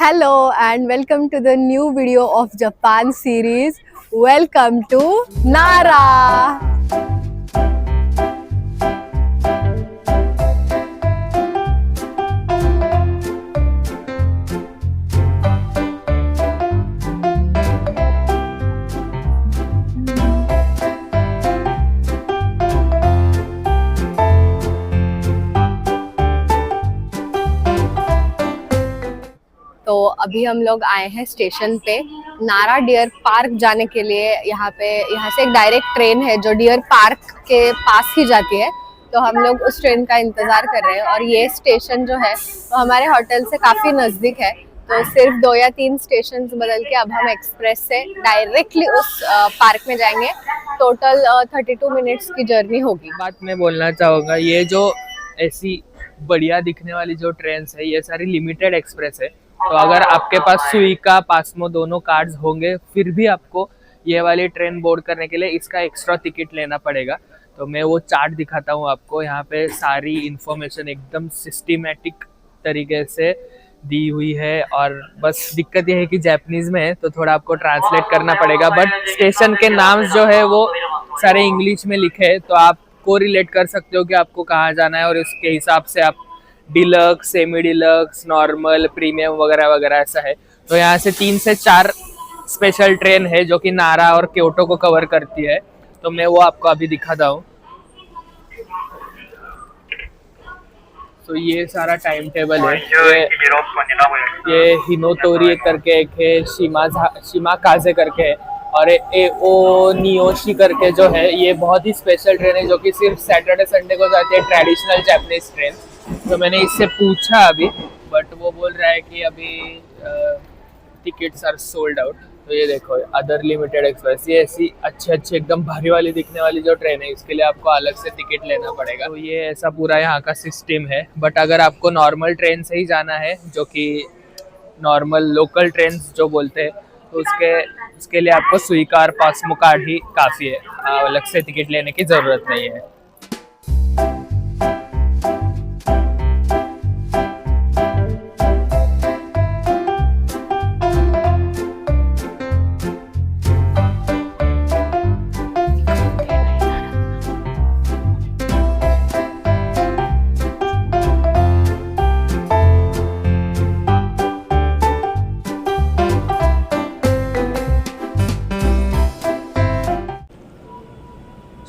Hello and welcome to the new video of Japan series. Welcome to Nara. तो अभी हम लोग आए हैं स्टेशन पे नारा डियर पार्क जाने के लिए। यहाँ से एक डायरेक्ट ट्रेन है जो डियर पार्क के पास ही जाती है। तो हम लोग उस ट्रेन का इंतजार कर रहे हैं और ये स्टेशन जो है वो हमारे होटल से काफी नजदीक है। तो सिर्फ 2 या 3 स्टेशन बदल के अब हम एक्सप्रेस से डायरेक्टली उस पार्क में जाएंगे। टोटल 32 मिनट्स की जर्नी होगी। बात मैं बोलना चाहूँगा, ये जो ऐसी बढ़िया दिखने वाली जो ट्रेन है ये सारी लिमिटेड एक्सप्रेस है। तो अगर आपके पास सुइका पासमो दोनों कार्ड्स होंगे फिर भी आपको ये वाली ट्रेन बोर्ड करने के लिए इसका एक्स्ट्रा टिकट लेना पड़ेगा। तो मैं वो चार्ट दिखाता हूँ आपको। यहाँ पे सारी इंफॉर्मेशन एकदम सिस्टमेटिक तरीके से दी हुई है और बस दिक्कत ये है कि जापानीज में है तो थोड़ा आपको ट्रांसलेट करना पड़ेगा। बट स्टेशन के नाम जो है वो सारे इंग्लिश में लिखे हैं तो आप को रिलेट कर सकते हो कि आपको कहाँ जाना है और इसके हिसाब से आप deluxe, semi deluxe, normal, premium वगैरह वगैरह ऐसा है। तो यहाँ से 3 से 4 स्पेशल ट्रेन है जो कि नारा और क्योटो को कवर करती है। तो मैं वो आपको अभी दिखाता हूँ। तो ये सारा टाइम टेबल है। ये हिनोतोरी करके एक है, शिमा काजे करके है और ओ नियोशी करके जो है ये बहुत ही स्पेशल ट्रेन है जो कि सिर्फ सैटरडे संडे को जाती है, ट्रेडिशनल जापानीज ट्रेन। तो मैंने इससे पूछा अभी बट वो बोल रहा है कि अभी टिकट्स आर सोल्ड आउट। तो ये देखो अदर लिमिटेड एक्सप्रेस, ये ऐसी अच्छी एकदम भारी वाली दिखने वाली जो ट्रेन है इसके लिए आपको अलग से टिकट लेना पड़ेगा। तो ये ऐसा पूरा यहाँ का सिस्टम है। बट अगर आपको नॉर्मल ट्रेन से ही जाना है जो कि नॉर्मल लोकल ट्रेन जो बोलते हैं तो उसके लिए आपको स्वीकार पासमो कार्ड ही काफ़ी है, अलग से टिकट लेने की ज़रूरत नहीं है।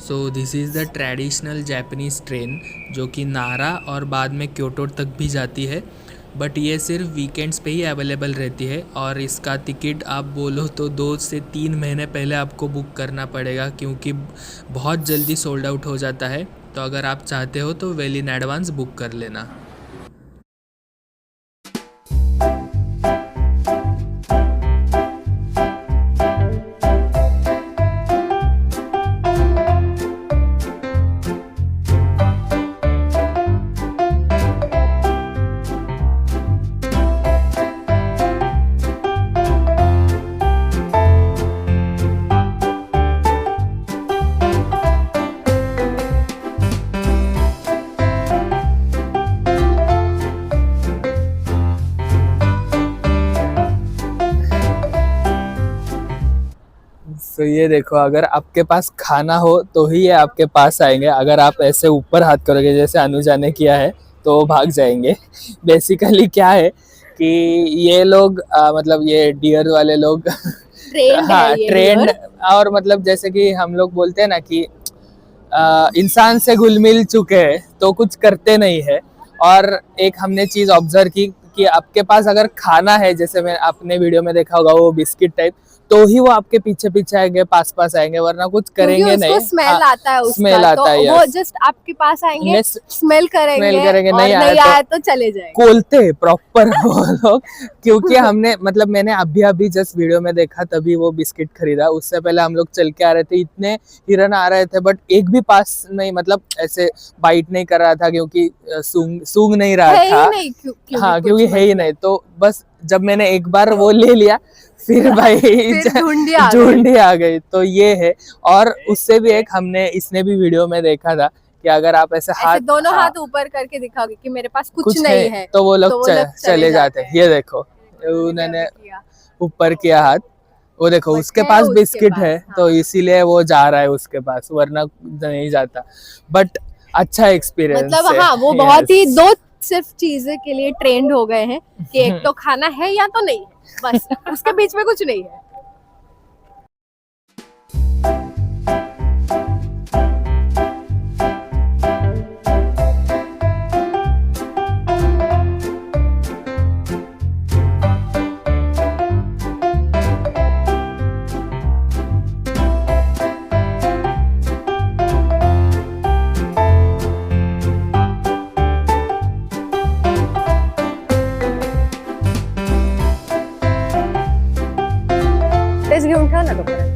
So this is the traditional Japanese train जो कि नारा और बाद में क्योटो तक भी जाती है। बट ये सिर्फ वीकेंड्स पे ही अवेलेबल रहती है और इसका टिकट आप बोलो तो 2 से 3 महीने पहले आपको बुक करना पड़ेगा क्योंकि बहुत जल्दी सोल्ड आउट हो जाता है। तो अगर आप चाहते हो तो वेल इन एडवांस बुक कर लेना। तो ये देखो अगर आपके पास खाना हो तो ही ये आपके पास आएंगे। अगर आप ऐसे ऊपर हाथ करोगे जैसे अनुजा ने किया है तो भाग जाएंगे। बेसिकली क्या है कि ये लोग मतलब ये डियर वाले लोग हाँ ट्रेंड और मतलब जैसे कि हम लोग बोलते हैं ना कि इंसान से घुल मिल चुके हैं तो कुछ करते नहीं है। और एक हमने चीज ऑब्जर्व की कि आपके पास अगर खाना है, जैसे मैं आपने वीडियो में देखा होगा वो बिस्किट टाइप, तो ही वो आपके पीछे पीछे आएंगे, पास आएंगे, वरना कुछ करेंगे नहीं। स्मेल आता है उसका, स्मेल आता है, वो जस्ट आपके पास आएंगे, स्मेल करेंगे और नहीं आया तो चले जाएंगे। कोलते प्रॉपर वो लोग। क्योंकि हमने मतलब मैंने अभी जस्ट वीडियो में देखा तभी वो बिस्किट खरीदा। उससे पहले हम लोग चल के आ रहे थे, इतने हिरन आ रहे थे बट एक भी पास नहीं, मतलब ऐसे बाइट नहीं कर रहा था क्योंकि सूंघ नहीं रहा था। हाँ क्योंकि है ही नहीं। तो बस जब मैंने एक बार वो ले लिया फिर भाई झुंडी आ गई। तो ये है। और उससे भी एक हमने इसने भी वीडियो में देखा था कि अगर आप ऐसे हाथ दोनों हाथ ऊपर करके दिखाओगे कि मेरे पास कुछ नहीं है तो वो लोग चले जाते हैं। ये देखो उन्होंने ऊपर किया हाथ, वो देखो बट उसके है पास उसके बिस्किट पास, है हाँ। तो इसीलिए वो जा रहा है उसके पास, वरना नहीं जाता। बट अच्छा एक्सपीरियंस मतलब है। हाँ, वो बहुत ही Yes. दो सिर्फ चीजें के लिए ट्रेंड हो गए हैं कि एक तो खाना है या तो नहीं है, बस उसके बीच में कुछ नहीं है। तेच घेऊन ठेव ना तोपर्यंत.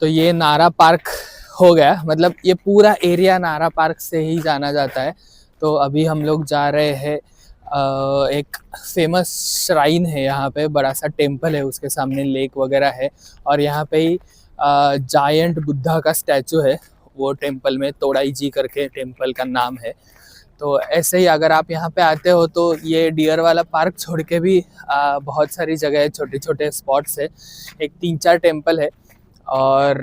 तो ये नारा पार्क हो गया, मतलब ये पूरा एरिया नारा पार्क से ही जाना जाता है। तो अभी हम लोग जा रहे हैं, एक फेमस श्राइन है यहाँ पे, बड़ा सा टेम्पल है, उसके सामने लेक वगैरह है, और यहाँ पे ही जायंट बुद्धा का स्टैचू है वो टेम्पल में, तोड़ाई जी करके टेम्पल का नाम है। तो ऐसे ही अगर आप यहाँ पे आते हो तो ये डियर वाला पार्क छोड़ के भी बहुत सारी जगह है, छोटे छोटे स्पॉट्स है, एक 3-4 टेम्पल है। और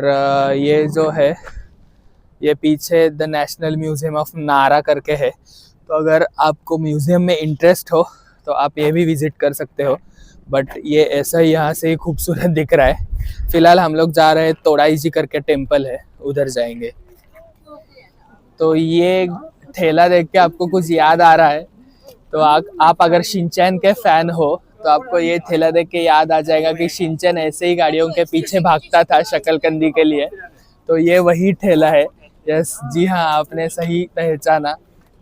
ये जो है, ये पीछे द नेशनल म्यूजियम ऑफ नारा करके है। तो अगर आपको म्यूजियम में इंटरेस्ट हो तो आप ये भी विजिट कर सकते हो, बट ये ऐसा ही यहाँ से ही खूबसूरत दिख रहा है। फिलहाल हम लोग जा रहे हैं, तोड़ाई जी करके टेम्पल है, उधर जाएंगे। तो ये ठेला देख के आपको कुछ याद आ रहा है तो आप अगर शिनचैन के फैन हो तो आपको ये ठेला देख के याद आ जाएगा कि शिनचैन ऐसे ही गाड़ियों के पीछे भागता था शकलकंदी के लिए। तो ये वही ठेला है। यस जी हाँ, आपने सही पहचाना।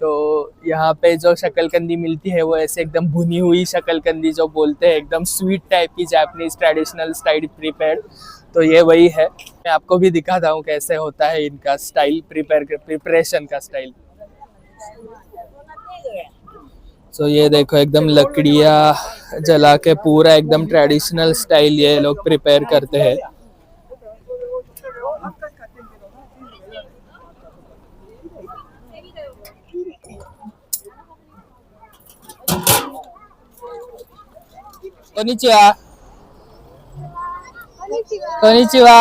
तो यहाँ पे जो शकलकंदी मिलती है वो ऐसे एकदम भुनी हुई शकलकंदी जो बोलते हैं, एकदम स्वीट टाइप की जापानीज ट्रेडिशनल स्टाइल प्रिपेयर्ड। तो ये वही है। मैं आपको भी दिखाता हूँ कैसे होता है इनका स्टाइल, प्रिपरेशन का स्टाइल। तो ये देखो एकदम लकड़ियाँ जला के पूरा एकदम ट्रेडिशनल स्टाइल ये लोग प्रिपेयर करते हैं। Konnichiwa. Konnichiwa.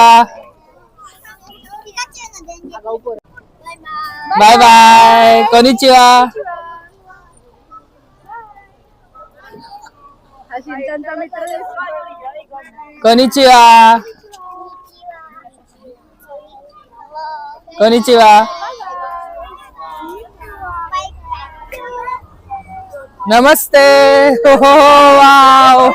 Bye bye. Konnichiwa. हा शिंचनचा मित्र आहे. Konnichiwa. Konnichiwa. नमस्ते। वाओ।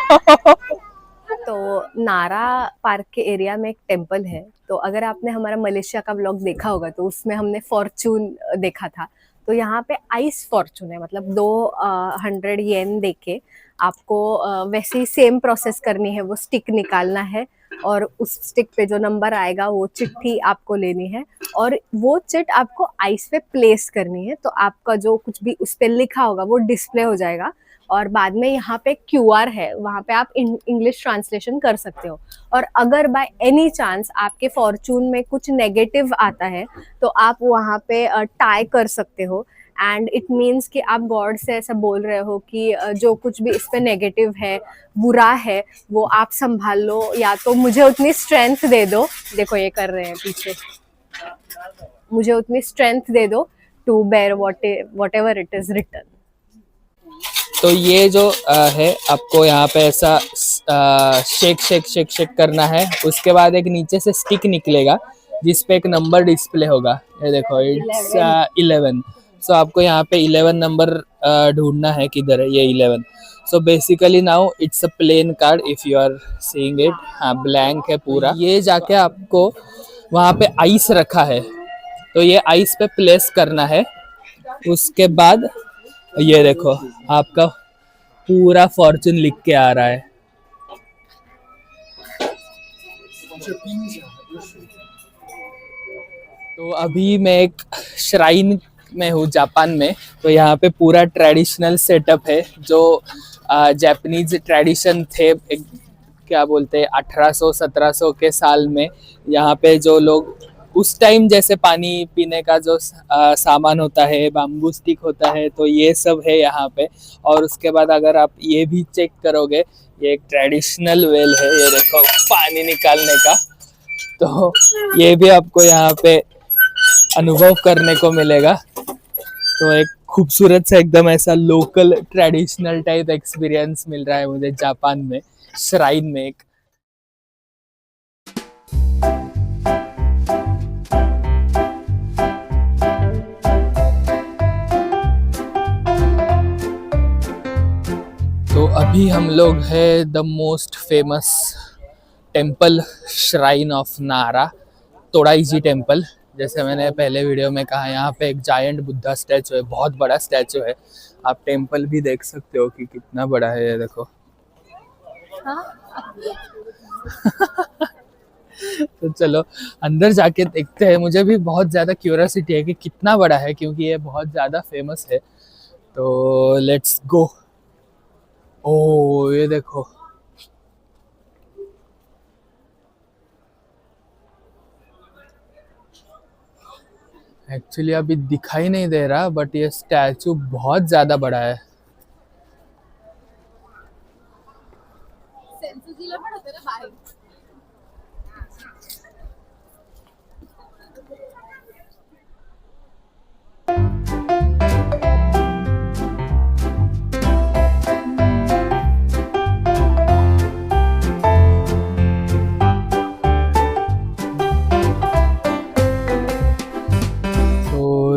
तो नारा पार्क के एरिया में एक टेम्पल है। तो अगर आपने हमारा मलेशिया का व्लॉग देखा होगा तो उसमें हमने फॉर्चून देखा था। तो यहाँ पे आइस फॉर्चून है, मतलब 200 येन देके आपको वैसे ही सेम प्रोसेस करनी है। वो स्टिक निकालना है और उस स्टिक पे जो नंबर आएगा वो चिट्ठी आपको लेनी है और वो चिट आपको आइस पे प्लेस करनी है। तो आपका जो कुछ भी उस पे लिखा होगा वो डिस्प्ले हो जाएगा और बाद में यहाँ पे QR है, वहाँ पे आप इंग्लिश ट्रांसलेशन कर सकते हो। और अगर बाय एनी चांस आपके फॉर्चून में कुछ नेगेटिव आता है तो आप वहाँ पे टाई कर सकते हो। एंड इट मीन्स कि आप गॉड से ऐसा बोल रहे हो कि जो कुछ भी इस पे नेगेटिव है, बुरा है, वो आप संभाल लो, या तो मुझे उतनी स्ट्रेंथ दे दो। देखो ये कर रहे हैं पीछे, मुझे उतनी स्ट्रेंथ दे दो to bear whatever it is written. तो ये जो है आपको यहाँ पे ऐसा शेक शेक शेक शेक करना है। उसके बाद एक नीचे से स्टिक निकलेगा जिस पे एक नंबर डिस्प्ले होगा। ये देखो इट्स 11। सो आपको यहाँ पे 11 नंबर ढूंढना है, किधर है ये 11। So basically now it's a plain card if you are seeing it. हाँ, ब्लैंक है पूरा। ये जाके आपको वहाँ पे आइस रखा है तो ये आइस पे प्लेस करना है। उसके बाद ये देखो आपका पूरा फॉर्चून लिख के आ रहा है। तो अभी मैं एक श्राइन में हूँ जापान में। तो यहाँ पे पूरा ट्रेडिशनल सेटअप है जो जापानीज ट्रेडिशन थे, एक क्या बोलते हैं 1800-1700 के साल में। यहाँ पे जो लोग उस टाइम जैसे पानी पीने का जो सामान होता है, बाम्बू स्टिक होता है, तो ये सब है यहाँ पे। और उसके बाद अगर आप ये भी चेक करोगे, ये एक ट्रेडिशनल वेल है, ये देखो पानी निकालने का। तो ये भी आपको यहाँ पे अनुभव करने को मिलेगा। तो एक खूबसूरत सा एकदम ऐसा लोकल ट्रेडिशनल टाइप एक्सपीरियंस मिल रहा है मुझे जापान में, श्राइन में एक। तो अभी हम लोग है the most famous temple shrine of नारा, तोड़ाईजी टेम्पल। जैसे मैंने पहले वीडियो में कहा, यहाँ पे एक जायंट बुद्धा स्टैचू है, बहुत बड़ा स्टैचू है। आप टेम्पल भी देख सकते हो कि कितना बड़ा है, ये देखो। तो चलो अंदर जाके देखते हैं। मुझे भी बहुत ज़्यादा क्यूरियोसिटी है कि कितना बड़ा है, क्योंकि ये बहुत ज़्यादा फेमस है। तो लेट्स गो। ओ ये देखो, एक्चुअली अभी दिखाई नहीं दे रहा, बट ये स्टैचू बहुत ज़्यादा बड़ा है।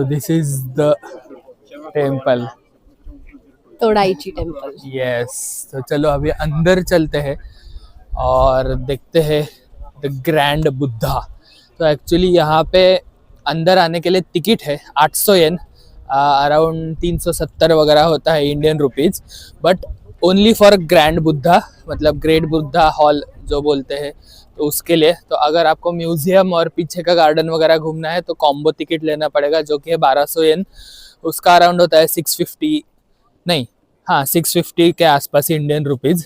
दिस इज द टेम्पल, तोड़ाईची टेम्पल। यस। तो चलो अभी अंदर चलते हैं और देखते हैं द ग्रैंड बुद्धा। तो एक्चुअली यहाँ पे अंदर आने के लिए टिकट है 800 येन, अराउंड 370 वगैरह होता है Indian rupees, but only for grand Buddha, मतलब ग्रेट बुद्धा हॉल जो बोलते हैं, तो उसके लिए। तो अगर आपको म्यूजियम और पीछे का गार्डन वगैरह घूमना है तो कॉम्बो टिकट लेना पड़ेगा, जो कि है 1200 येन। उसका अराउंड होता है 650, नहीं हाँ 650 के आसपास इंडियन रुपीज़।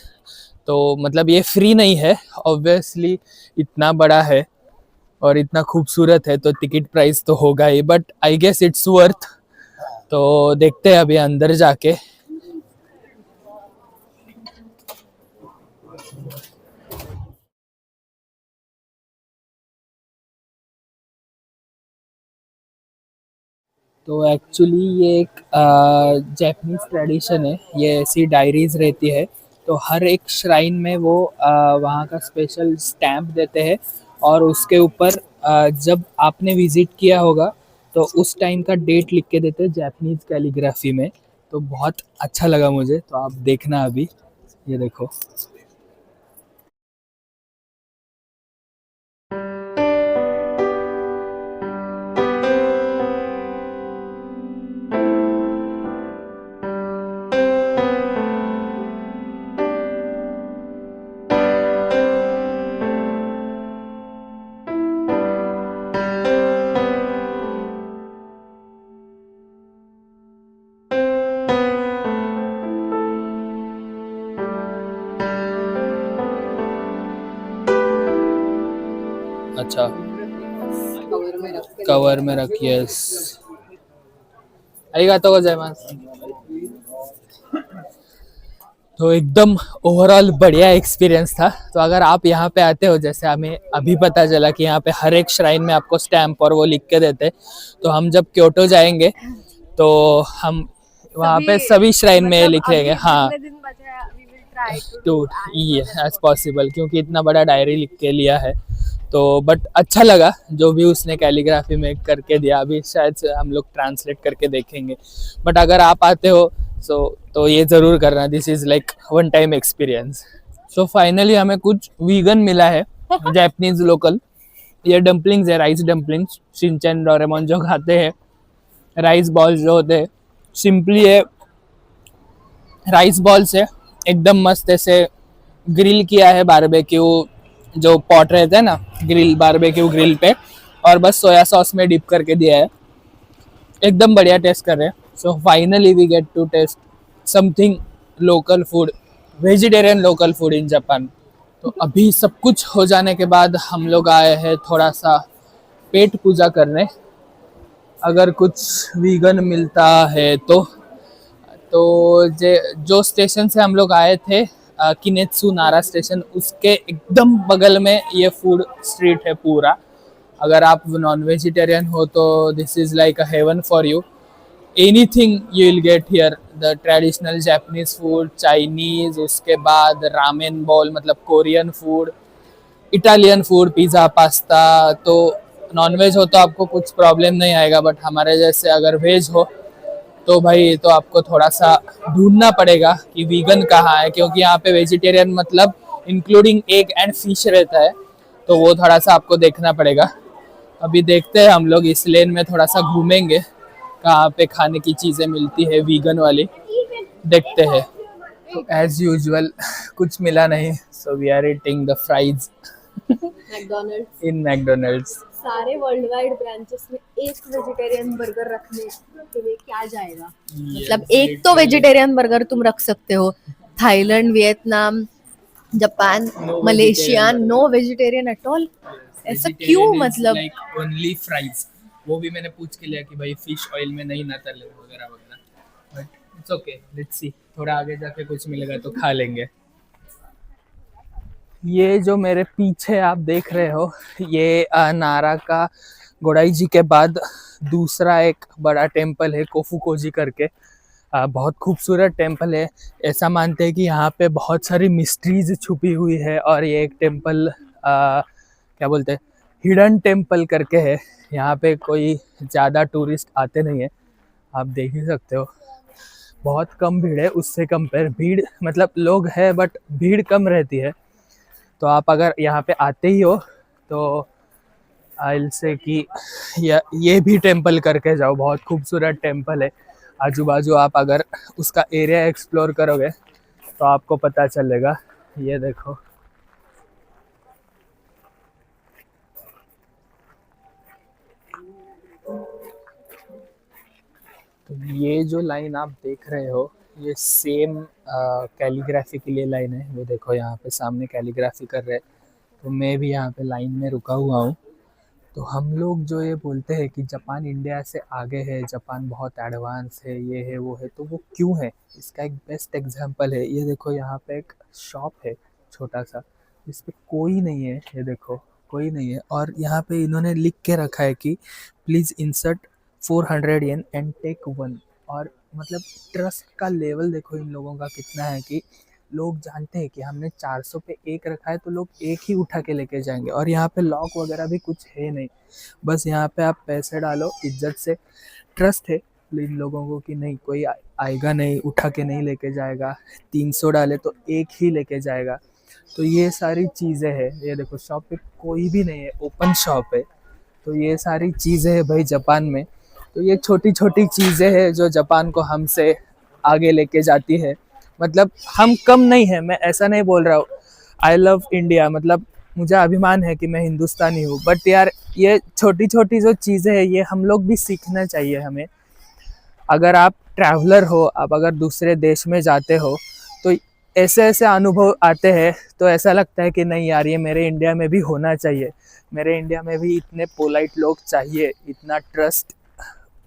तो मतलब ये फ्री नहीं है ऑब्वियसली, इतना बड़ा है और इतना खूबसूरत है तो टिकट प्राइस तो होगा ही, but I guess it's worth. तो देखते हैं अभी अंदर जाके। तो एक्चुअली ये एक जापानीज ट्रेडिशन है, ये ऐसी डायरीज रहती है। तो हर एक श्राइन में वो वहाँ का स्पेशल स्टैम्प देते हैं, और उसके ऊपर जब आपने विजिट किया होगा तो उस टाइम का डेट लिख के देते हैं जापानीज कैलीग्राफी में। तो बहुत अच्छा लगा मुझे, तो आप देखना अभी, ये देखो। अच्छा, कवर में रखिए। आरिगातो गोजाइमासु। तो एकदम ओवरऑल बढ़िया एक्सपीरियंस था। तो अगर आप यहाँ पे आते हो, जैसे हमें अभी पता चला कि यहाँ पे हर एक श्राइन में आपको स्टैम्प और वो लिख के देते, तो हम जब क्योटो जाएंगे तो हम वहाँ पे सभी श्राइन में लिखेंगे, हाँ टू एज पॉसिबल, क्योंकि इतना बड़ा डायरी लिख के लिया है। तो बट अच्छा लगा जो भी उसने कैलीग्राफी में करके दिया। अभी शायद से हम लोग ट्रांसलेट करके देखेंगे, बट अगर आप आते हो तो ये ज़रूर करना, this is like one time experience. So finally हमें कुछ वीगन मिला है, जापानीज लोकल। ये डम्पलिंग्स है, राइस डम्पलिंग्स। शिनचैन डोरेमोन जो खाते हैं, राइस बॉल्स जो होते हैं, सिंपली ये राइस बॉल्स है, एकदम मस्त ऐसे ग्रिल किया है बारबेक्यू जो पॉट रहता है ना, ग्रिल बारबेक्यू ग्रिल पे, और बस सोया सॉस में डिप करके दिया है। एकदम बढ़िया टेस्ट कर रहे हैं। So finally we get to taste something local food, vegetarian local food in Japan. तो अभी सब कुछ हो जाने के बाद हम लोग आए हैं थोड़ा सा पेट पूजा करने। अगर कुछ वीगन मिलता है तो जो स्टेशन से हम लोग आए थे किनेत्सु नारा स्टेशन, उसके एकदम बगल में ये फूड स्ट्रीट है पूरा। अगर आप नॉन वेजिटेरियन हो तो this is like a heaven for you. Anything you will get here, the traditional Japanese food, Chinese, उसके बाद रामेन बॉल मतलब Korean food, Italian food, pizza, pasta. तो नॉन वेज हो तो आपको कुछ प्रॉब्लम नहीं आएगा, बट हमारे जैसे अगर वेज हो तो भाई तो आपको थोड़ा सा ढूंढना पड़ेगा कि वीगन कहाँ है, क्योंकि यहाँ पे वेजिटेरियन मतलब इंक्लूडिंग एग एंड फिश रहता है, तो वो थोड़ा सा आपको देखना पड़ेगा। अभी देखते हैं, हम लोग इस लेन में थोड़ा सा घूमेंगे कहाँ पे खाने की चीज़ें मिलती है वीगन वाली, देखते हैं। तो एज यूजुअल कुछ मिला नहीं, so we are eating the fries McDonald's in McDonald's. सारे वर्ल्ड वाइड ब्रांचेस में एक वेजिटेरियन बर्गर रखने के लिए क्या जाएगा। मतलब एक तो वेजिटेरियन बर्गर तुम रख सकते हो। Thailand, Vietnam, Japan, Malaysia, no vegetarian at all. ऐसा क्यों? मतलब लाइक ओनली फ्राइज। वो भी मैंने पूछ के लिया कि भाई फिश ऑयल में नहीं ना तले वगैरह वगैरह, but it's okay, let's see, थोड़ा आगे जाके कुछ मिलेगा तो खा लेंगे। ये जो मेरे पीछे आप देख रहे हो, ये नारा का गोडाई जी के बाद दूसरा एक बड़ा टेम्पल है, कोफुकोजी करके। बहुत खूबसूरत टेम्पल है। ऐसा मानते हैं कि यहाँ पे बहुत सारी मिस्ट्रीज छुपी हुई है, और ये एक टेम्पल क्या बोलते हैं, हिडन टेम्पल करके है। यहाँ पे कोई ज़्यादा टूरिस्ट आते नहीं है, आप देख ही सकते हो। बहुत कम भीड़ है, उससे कंपेयर भीड़ मतलब लोग है बट भीड़ कम रहती है। तो आप अगर यहाँ पे आते ही हो तो आइल से कि ये भी टेम्पल करके जाओ, बहुत खूबसूरत टेम्पल है। आजू बाजू आप अगर उसका एरिया एक्सप्लोर करोगे तो आपको पता चलेगा। ये देखो, तो ये जो लाइन आप देख रहे हो, ये सेम कैलीग्राफी के लिए लाइन है। वो देखो यहाँ पे सामने कैलीग्राफी कर रहे हैं, तो मैं भी यहाँ पे लाइन में रुका हुआ हूँ। तो हम लोग जो ये बोलते हैं कि जापान इंडिया से आगे है, जापान बहुत एडवांस है, ये है वो है, तो वो क्यों है, इसका एक बेस्ट एग्जांपल है। ये देखो यहाँ पे एक शॉप है छोटा सा, इस पे कोई नहीं है, ये देखो कोई नहीं है, और यहाँ पे इन्होंने लिख के रखा है कि please insert 400 yen and take one. और मतलब ट्रस्ट का लेवल देखो इन लोगों का कितना है कि लोग जानते हैं कि हमने 400 पे एक रखा है तो लोग एक ही उठा के लेके जाएंगे। और यहाँ पे लॉक वगैरह भी कुछ है नहीं, बस यहाँ पे आप पैसे डालो इज्जत से। ट्रस्ट है इन लोगों को कि नहीं कोई आएगा नहीं, उठा के नहीं लेके जाएगा। 300 डाले तो एक ही लेके जाएगा। तो ये सारी चीज़ें हैं। ये देखो शॉप पे कोई भी नहीं है, ओपन शॉप है। तो ये सारी चीज़ें हैं भाई जापान में। तो ये छोटी छोटी चीज़ें हैं जो जापान को हमसे आगे लेके जाती है। मतलब हम कम नहीं है, मैं ऐसा नहीं बोल रहा हूँ। आई लव इंडिया, मतलब मुझे अभिमान है कि मैं हिंदुस्तानी हूँ, बट यार ये छोटी छोटी जो चीज़ें हैं ये हम लोग भी सीखना चाहिए हमें। अगर आप ट्रैवलर हो, आप अगर दूसरे देश में जाते हो तो ऐसे ऐसे अनुभव आते हैं, तो ऐसा लगता है कि नहीं यार ये मेरे इंडिया में भी होना चाहिए। मेरे इंडिया में भी इतने पोलाइट लोग चाहिए, इतना ट्रस्ट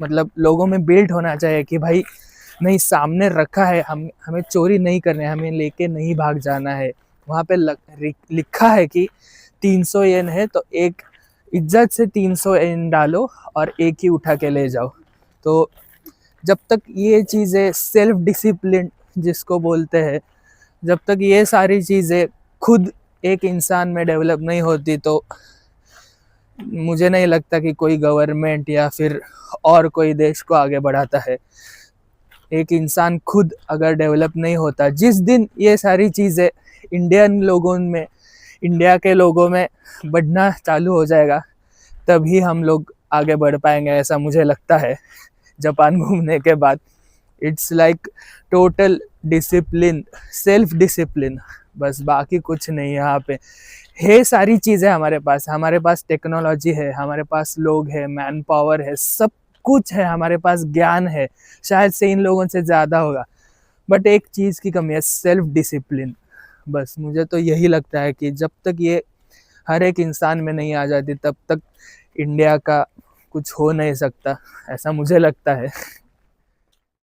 मतलब लोगों में बिल्ड होना चाहिए कि भाई नहीं सामने रखा है, हमें चोरी नहीं करना है, हमें लेके नहीं भाग जाना है। वहाँ पे लिखा है कि 300 येन है तो एक इज्जत से 300 येन डालो और एक ही उठा के ले जाओ। तो जब तक ये चीज़ें सेल्फ डिसिप्लिन जिसको बोलते हैं, जब तक ये सारी चीज़ें खुद एक इंसान में डेवलप नहीं होती तो मुझे नहीं लगता कि कोई गवर्नमेंट या फिर और कोई देश को आगे बढ़ाता है। एक इंसान खुद अगर डेवलप नहीं होता, जिस दिन ये सारी चीज़ें इंडियन लोगों में, इंडिया के लोगों में बढ़ना चालू हो जाएगा, तभी हम लोग आगे बढ़ पाएंगे, ऐसा मुझे लगता है जापान घूमने के बाद। It's like total discipline, self discipline, बस बाकी कुछ नहीं। यहाँ पे है सारी चीज़ें हमारे पास टेक्नोलॉजी है, हमारे पास लोग है, मैन पावर है, सब कुछ है, हमारे पास ज्ञान है, शायद से इन लोगों से ज़्यादा होगा, बट एक चीज़ की कमी है, सेल्फ डिसिप्लिन। बस मुझे तो यही लगता है कि जब तक ये हर एक इंसान में नहीं आ जाती तब तक इंडिया का कुछ हो नहीं सकता, ऐसा मुझे लगता है।